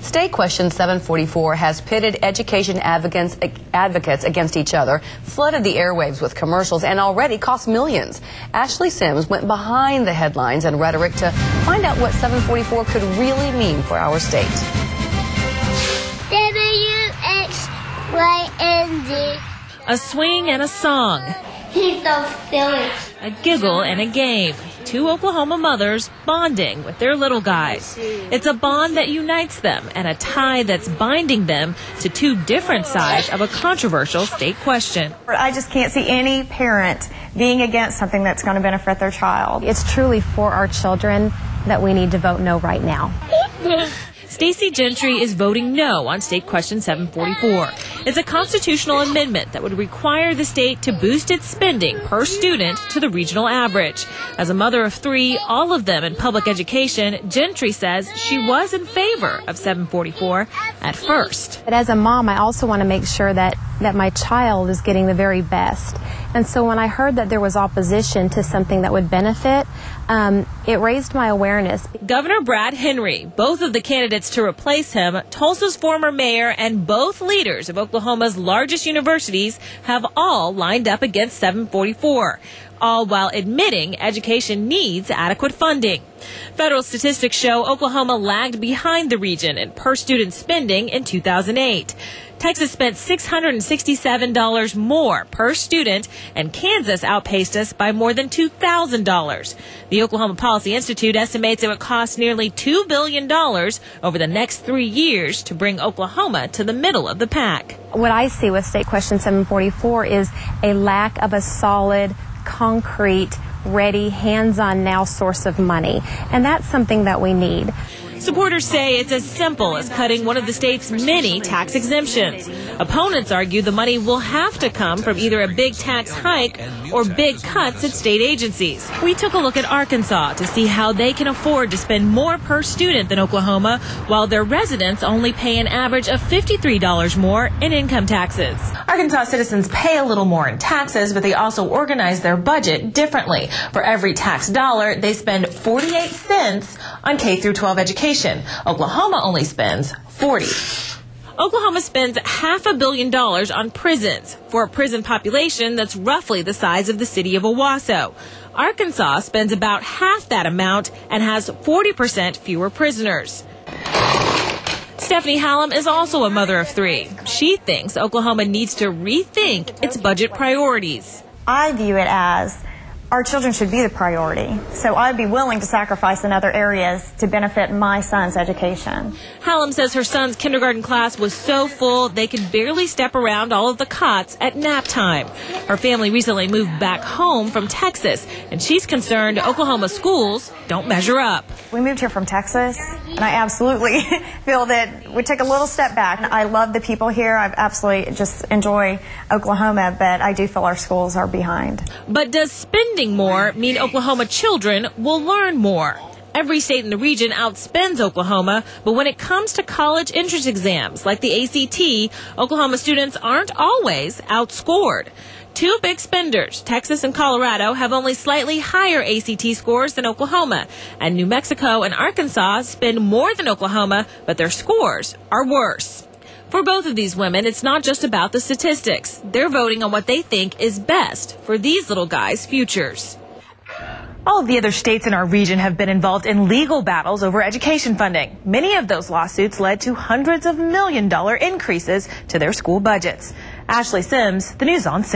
State Question 744 has pitted education advocates against each other, flooded the airwaves with commercials, and already cost millions. Ashley Sims went behind the headlines and rhetoric to find out what 744 could really mean for our state. WXYNZ. A swing and a song. He's so silly. A giggle and a game. Two Oklahoma mothers bonding with their little guys. It's a bond that unites them and a tie that's binding them to two different sides of a controversial state question. I just can't see any parent being against something that's going to benefit their child. It's truly for our children that we need to vote no right now. Stacey Gentry is voting no on State Question 744. It's a constitutional amendment that would require the state to boost its spending per student to the regional average. As a mother of three, all of them in public education, Gentry says she was in favor of 744 at first. But as a mom, I also want to make sure that my child is getting the very best. And so when I heard that there was opposition to something that would benefit, it raised my awareness. Governor Brad Henry, both of the candidates to replace him, Tulsa's former mayor, and both leaders of Oklahoma's largest universities have all lined up against 744, all while admitting education needs adequate funding. Federal statistics show Oklahoma lagged behind the region in per-student spending in 2008. Texas spent $667 more per student, and Kansas outpaced us by more than $2,000. The Oklahoma Policy Institute estimates it would cost nearly $2 billion over the next 3 years to bring Oklahoma to the middle of the pack. What I see with State Question 744 is a lack of a solid, concrete, ready, hands-on now source of money. And that's something that we need. Supporters say it's as simple as cutting one of the state's many tax exemptions. Opponents argue the money will have to come from either a big tax hike or big cuts at state agencies. We took a look at Arkansas to see how they can afford to spend more per student than Oklahoma, while their residents only pay an average of $53 more in income taxes. Arkansas citizens pay a little more in taxes, but they also organize their budget differently. For every tax dollar, they spend 48 cents on K through 12 education. Oklahoma only spends 40. Oklahoma spends $500 million on prisons for a prison population that's roughly the size of the city of Owasso. Arkansas spends about half that amount and has 40% fewer prisoners. Stephanie Hallam is also a mother of three. She thinks Oklahoma needs to rethink its budget priorities. I view it as our children should be the priority, so I'd be willing to sacrifice in other areas to benefit my son's education. Hallam says her son's kindergarten class was so full they could barely step around all of the cots at nap time. Her family recently moved back home from Texas, and she's concerned Oklahoma schools don't measure up. We moved here from Texas, and I absolutely feel that we took a little step back. I love the people here. I absolutely just enjoy Oklahoma, but I do feel our schools are behind. But does spending more mean Oklahoma children will learn more? Every state in the region outspends Oklahoma, but when it comes to college entrance exams like the ACT, Oklahoma students aren't always outscored. Two big spenders, Texas and Colorado, have only slightly higher ACT scores than Oklahoma, and New Mexico and Arkansas spend more than Oklahoma, but their scores are worse. For both of these women, it's not just about the statistics. They're voting on what they think is best for these little guys' futures. All of the other states in our region have been involved in legal battles over education funding. Many of those lawsuits led to hundreds of $1 million increases to their school budgets. Ashley Sims, the News on 6.